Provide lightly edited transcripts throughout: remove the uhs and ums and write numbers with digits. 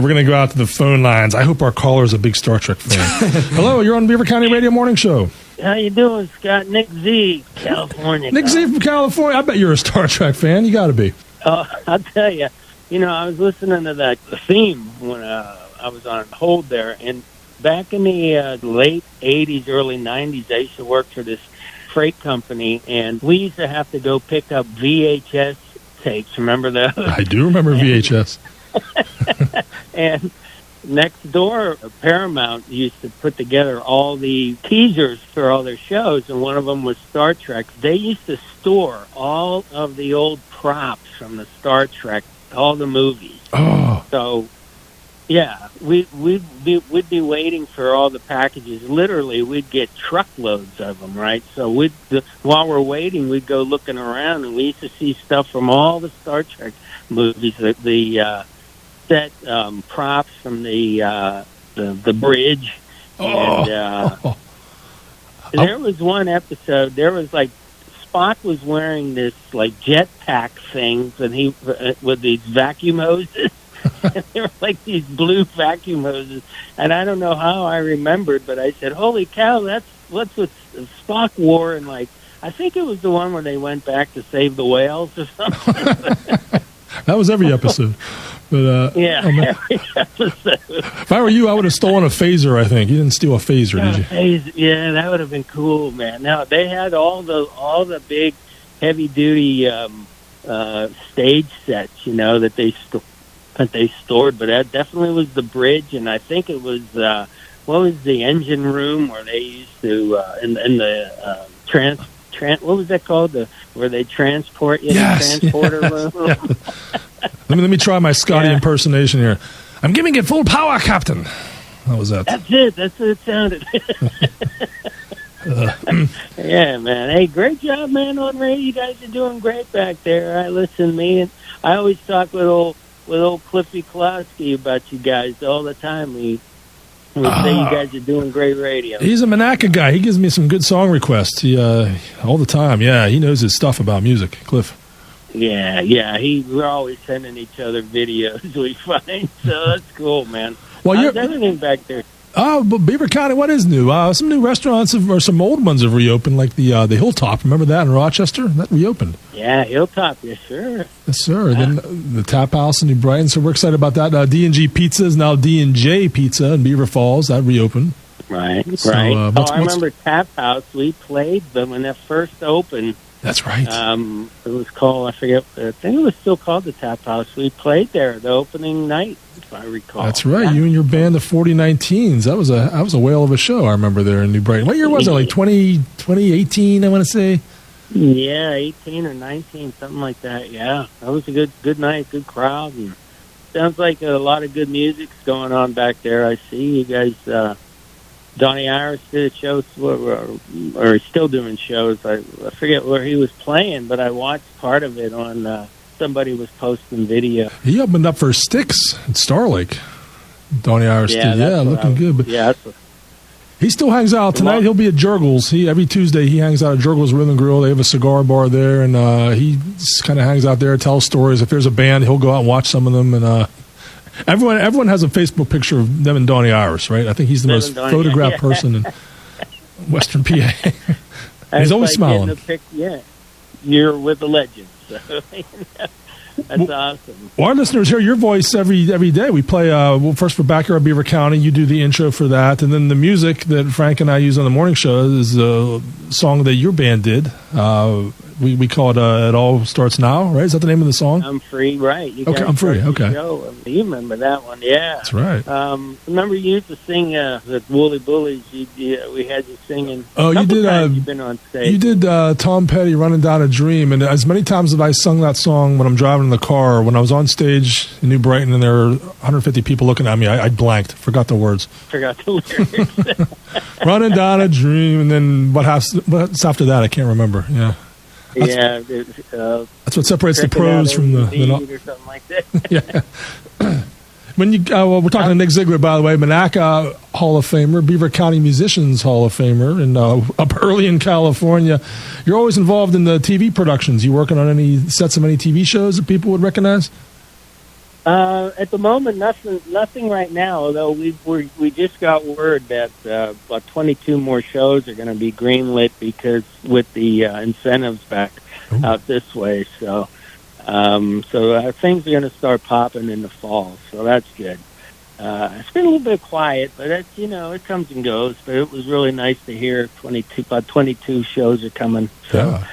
We're going to go out to the phone lines. I hope our caller is a big Star Trek fan. Hello, you're on Beaver County Radio Morning Show. How you doing, Scott? NickZ, California. NickZ from California. I bet you're a Star Trek fan. You got to be. I'll tell you. I was listening to that theme when I was on hold there, and back in the late 80s, early 90s, I used to work for this freight company, and we used to have to go pick up VHS tapes. Remember those? I do remember VHS. And next door, Paramount used to put together all the teasers for all their shows, and one of them was Star Trek. They used to store all of the old props from the Star Trek, all the movies. Oh. So, yeah, we'd be waiting for all the packages. Literally, we'd get truckloads of them, right? So while we're waiting, we'd go looking around, and we used to see stuff from all the Star Trek movies, the set props from the bridge. And there was one episode, there was like Spock was wearing this like jetpack thing with these vacuum hoses. And they were like these blue vacuum hoses, and I don't know how I remembered, but I said, "Holy cow, that's what Spock wore." And like, I think it was the one where they went back to save the whales or something. That was every episode. But every episode. If I were you, I would have stolen a phaser. I think you didn't steal a phaser, did you? Yeah, that would have been cool, man. Now they had all the big, heavy duty stage sets, that they stored, but that definitely was the bridge, and I think it was what was the engine room where they used to in the what was that called? Where they transport you? Yes. The transporter room. Yeah. Let me try my Scotty impersonation here. I'm giving it full power, Captain. How was that? That's it. That's what it sounded. Yeah, man. Hey, great job, man, on radio. You guys are doing great back there. I listen, man. I always talk with old Cliffy Klosky about you guys all the time. We say you guys are doing great radio. He's a Monaca guy. He gives me some good song requests. He all the time. Yeah, he knows his stuff about music, Cliff. Yeah. We're always sending each other videos we find, so that's cool, man. Well, how's everything back there? Oh, but Beaver County, what is new? Some new restaurants or some old ones have reopened, like the Hilltop. Remember that in Rochester? That reopened. Yeah, Hilltop, yes, sir. Yes, sir. Yeah. Then the Tap House in New Brighton, so we're excited about that. D&G Pizza is now D&J Pizza in Beaver Falls. That reopened. Right, so, right. I remember Tap House. We played them when that first opened. That's right. It was called, I think it was still called the Tap House. We played there the opening night, if I recall. That's right. Yeah. You and your band, the 4019s. That was a whale of a show, I remember, there in New Brighton. What year was it? Like 2018, I want to say? Yeah, 18 or 19, something like that. Yeah, that was a good night, good crowd. And sounds like a lot of good music's going on back there. I see you guys... Donnie Iris did a show, or he's still doing shows. I forget where he was playing, but I watched part of it on somebody was posting video. He opened up for Styx at Star Lake. Donnie Iris did. Yeah, looking good. But yeah, he still hangs out tonight. He'll be at Jurgles. Every Tuesday he hangs out at Jurgles Rhythm Grill. They have a cigar bar there, and he kind of hangs out there, tells stories. If there's a band, he'll go out and watch some of them, and Everyone has a Facebook picture of them and Donnie Iris, right? I think he's the most photographed person in Western PA. He's always smiling. You're with the legends. So, that's awesome. Well, our listeners hear your voice every day. We play, first for Backyard Beaver County. You do the intro for that. And then the music that Frank and I use on the morning show is a song that your band did. We call it "It All Starts Now," right? Is that the name of the song? I'm free, right? I'm free. Okay, you remember that one? Yeah, that's right. Remember you used to sing the Woolly Bullies? We had you singing. Oh, you did. You've been on stage. You did Tom Petty, "Running Down a Dream," and as many times as I sung that song when I'm driving in the car, when I was on stage in New Brighton, and there were 150 people looking at me, I blanked, forgot the words. Forgot the lyrics. "Running Down a Dream," and then what's after that? I can't remember. Yeah. That's what separates the pros from the or something like that. Yeah. When you we're talking to Nick Ziegler, by the way, Monaca Hall of Famer, Beaver County Musicians Hall of Famer, and up early in California. You're always involved in the TV productions. You working on any sets of any TV shows that people would recognize? At the moment, nothing right now. Although we just got word that about 22 more shows are going to be greenlit because with the incentives back out this way. So things are going to start popping in the fall. So that's good. It's been a little bit quiet, but that's, it comes and goes. But it was really nice to hear about 22 shows are coming. So. Yeah.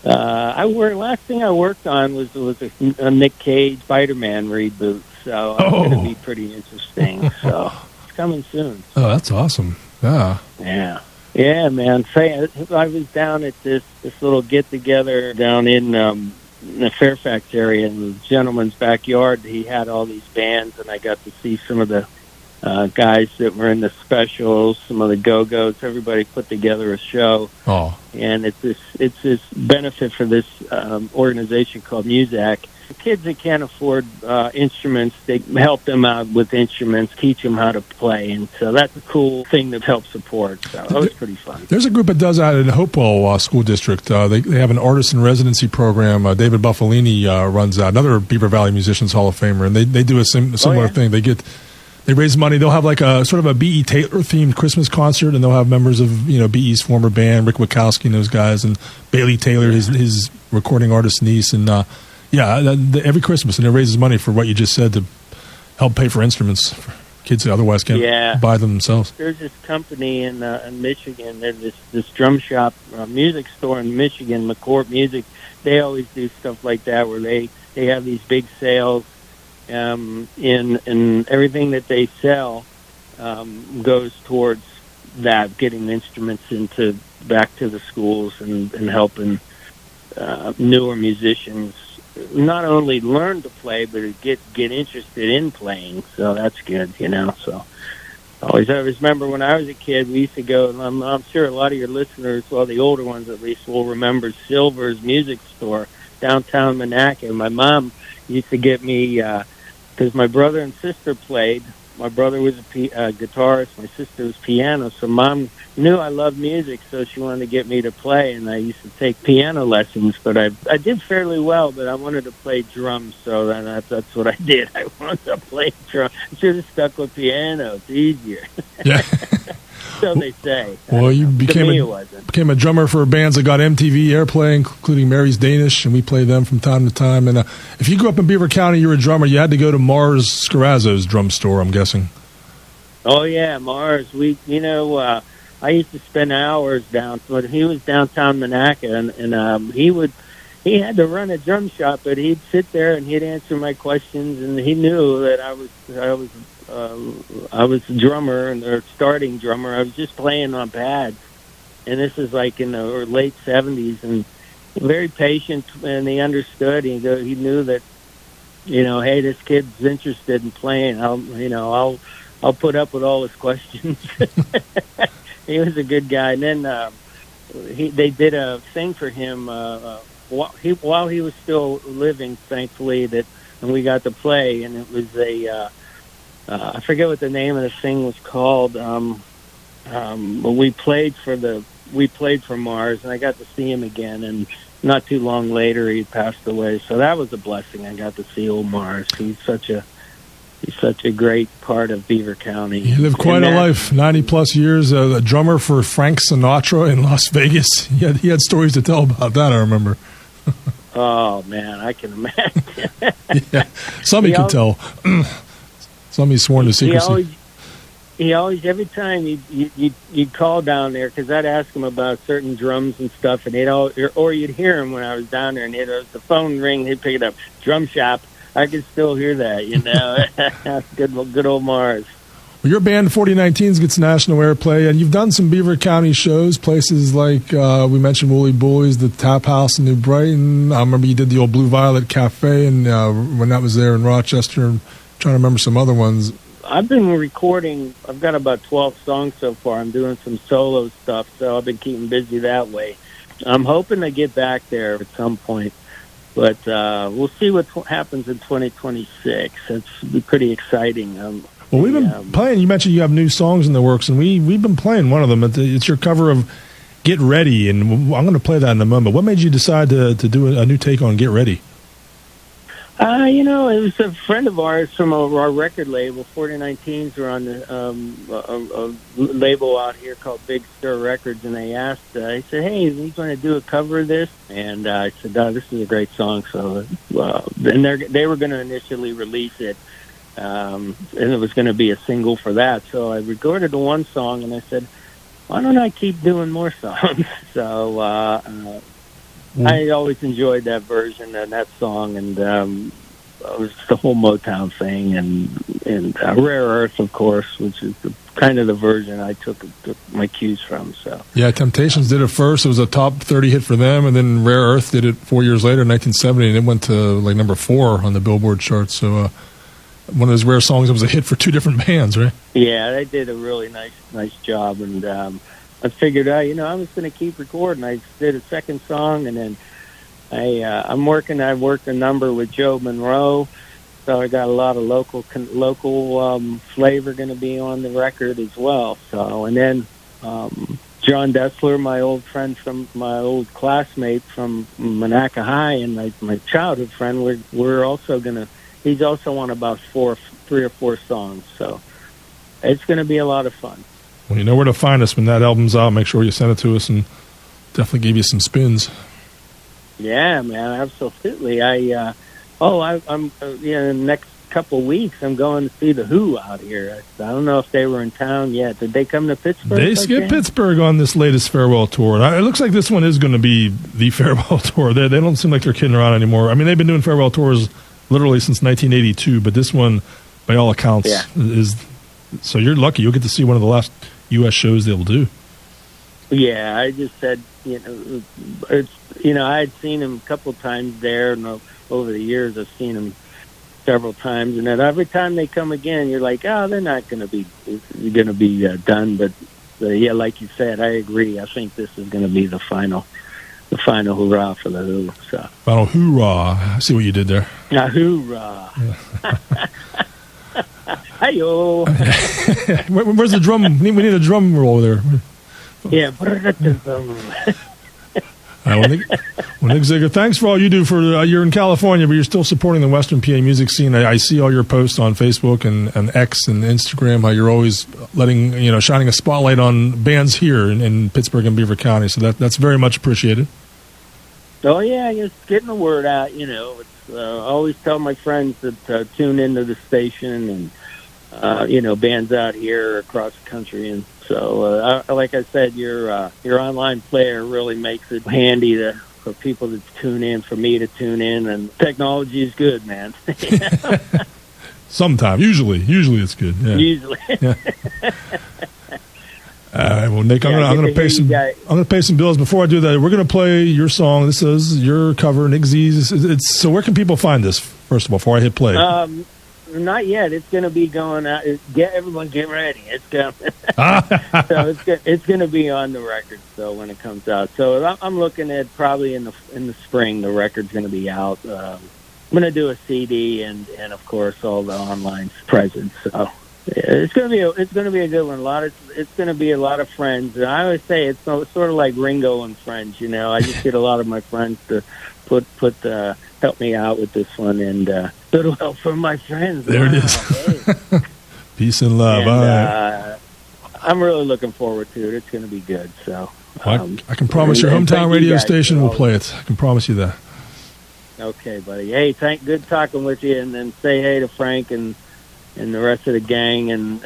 Last thing I worked on was a Nick Cage Spider-Man reboot, so it's going to be pretty interesting. So it's coming soon. Oh, that's awesome! Yeah, man. I was down at this little get together down in the Fairfax area in the gentleman's backyard. He had all these bands, and I got to see some of the guys that were in the specials, some of the Go-Go's. Everybody put together a show. Oh. And it's this benefit for this organization called NickZ. The kids that can't afford instruments, they help them out with instruments, teach them how to play. And so that's a cool thing to help support. So that was pretty fun. There's a group that does that in Hopewell School District. They have an artist in residency program. David Buffalini runs that, another Beaver Valley Musicians Hall of Famer. And they do a similar thing. They raise money. They'll have like a sort of a B.E. Taylor themed Christmas concert, and they'll have members of B.E.'s former band, Rick Wachowski and those guys, and Bailey Taylor, his recording artist niece, and every Christmas, and it raises money for what you just said to help pay for instruments for kids who otherwise can't buy them themselves. There's this company in Michigan. There's this drum shop, music store in Michigan, McCourt Music. They always do stuff like that where they have these big sales. In everything that they sell goes towards that, getting instruments back to the schools and helping newer musicians not only learn to play but get interested in playing. So that's good, So I always remember when I was a kid, we used to go, and I'm sure a lot of your listeners, well, the older ones at least, will remember Silver's Music Store downtown Monaca. My mom used to get me, because my brother and sister played. My brother was a guitarist, my sister was piano, so Mom knew I loved music, so she wanted to get me to play, and I used to take piano lessons, but I did fairly well, but I wanted to play drums, so then that's what I did. I wanted to play drums. I should have stuck with piano. It's easier. Yeah. So they say. Well, you became a drummer for bands that got MTV airplay, including Mary's Danish, and we play them from time to time. And if you grew up in Beaver County, you were a drummer, you had to go to Mars Scarazzo's drum store, I'm guessing. Oh, yeah, Mars. I used to spend hours down. But he was downtown Monaca, and he had to run a drum shop, but he'd sit there and he'd answer my questions, and he knew that I was a drummer or starting drummer. I was just playing on pads, and this is like in the late 70s, and very patient, and he understood. He knew that, hey, this kid's interested in playing. I'll put up with all his questions. He was a good guy. And then they did a thing for him while he was still living, thankfully, and we got to play, and it was I forget what the name of the thing was called. But we played for Mars, and I got to see him again. And not too long later, he passed away. So that was a blessing. I got to see old Mars. He's such a great part of Beaver County. He lived quite a life, 90 plus years. A drummer for Frank Sinatra in Las Vegas. He had stories to tell about that, I remember. Oh man, I can imagine. Yeah, some he could tell. Some he's sworn to secrecy. He always every time you'd call down there, because I'd ask him about certain drums and stuff, and or you'd hear him when I was down there, and the phone ring, he'd pick it up. Drum shop. I could still hear that. Good old Mars. Well, your band 4019s gets national airplay, and you've done some Beaver County shows, places like we mentioned Woolly Bullies, the Tap House in New Brighton. I remember you did the old Blue Violet Cafe, and when that was there in Rochester. I'm trying to remember some other ones. I've been recording. I've got about 12 songs so far. I'm doing some solo stuff, so I've been keeping busy that way. I'm hoping to get back there at some point, but we'll see what happens in 2026. It's pretty exciting. Well, we've been playing. You mentioned you have new songs in the works, and we've been playing one of them. It's your cover of "Get Ready," and I'm going to play that in a moment. What made you decide to do a new take on "Get Ready"? It was a friend of ours from our record label, 49 Teens, were on a label out here called Big Stir Records, and they asked, he said, hey, are you going to do a cover of this? And I said, this is a great song. So then they were going to initially release it, and it was going to be a single for that. So I recorded the one song, and I said, why don't I keep doing more songs? So I always enjoyed that version and that song, and it was the whole Motown thing, and Rare Earth, of course, which is kind of the version I took my cues from. So yeah, Temptations did it first. It was a top 30 hit for them, and then Rare Earth did it 4 years later, in 1970, and it went to like number 4 on the Billboard charts. So one of those rare songs that was a hit for 2 different bands, right? Yeah, they did a really nice job, and I figured, I was going to keep recording. I did a second song, and then I worked a number with Joe Monroe, so I got a lot of local flavor going to be on the record as well. So, and then John Dessler, my old friend from my old classmate from Monaca High, and my childhood friend, we're also he's also on about 3 or 4 songs. So it's going to be a lot of fun. Well, you know where to find us when that album's out. Make sure you send it to us, and definitely give you some spins. Yeah, man, absolutely. I'm in the next couple of weeks, I'm going to see the Who out here. I don't know if they were in town yet. Did they come to Pittsburgh? They skipped Pittsburgh on this latest farewell tour. And it looks like this one is going to be the farewell tour. They don't seem like they're kidding around anymore. I mean, they've been doing farewell tours literally since 1982, but this one, by all accounts, is... So you're lucky. You'll get to see one of the last U.S. shows they'll do. Yeah, I just said, I had seen him a couple times there, and over the years I've seen him several times, and then every time they come again, you're like, they're not going to be done. But yeah, like you said, I agree. I think this is going to be the final hurrah for the Who. So final hoorah! I see what you did there. Yeah, hoorah! Hi-yo. Where's the drum? We need a drum roll there. Yeah. NickZ, thanks for all you do. You're in California, but you're still supporting the Western PA music scene. I see all your posts on Facebook and X and Instagram. How you're always shining a spotlight on bands here in Pittsburgh and Beaver County. So that's very much appreciated. Oh yeah, just getting the word out. It's I always tell my friends that tune into the station, and bands out here across the country. And so, like I said, your online player really makes it handy for people to tune in, for me to tune in, and technology is good, man. Sometimes, usually it's good. Yeah. Usually. Yeah. All right, well, Nick, I'm gonna pay some bills. Before I do that, we're gonna play your song. This is your cover, NickZ. So where can people find this? First of all, before I hit play. Not yet. It's going to be going out. Everyone get ready. It's coming. So it's going to be on the record. So when it comes out, so I'm looking at probably in the spring the record's going to be out. I'm going to do a CD and of course all the online presents. So it's going to be a good one. It's going to be a lot of friends. And I always say it's sort of like Ringo and Friends. I just get a lot of my friends to help me out with this one, and little help from my friends. There it is. Hey. Peace and love. And, I'm really looking forward to it. It's going to be good. So I can promise your hometown radio station will play it. I can promise you that. Okay, buddy. Hey, good talking with you, and then say hey to Frank and the rest of the gang and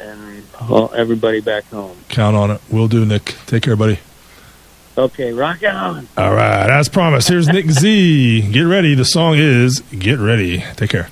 everybody back home. Count on it. Will do, Nick. Take care, buddy. Okay, rock on. All right, as promised, here's NickZ. Get ready. The song is Get Ready. Take care.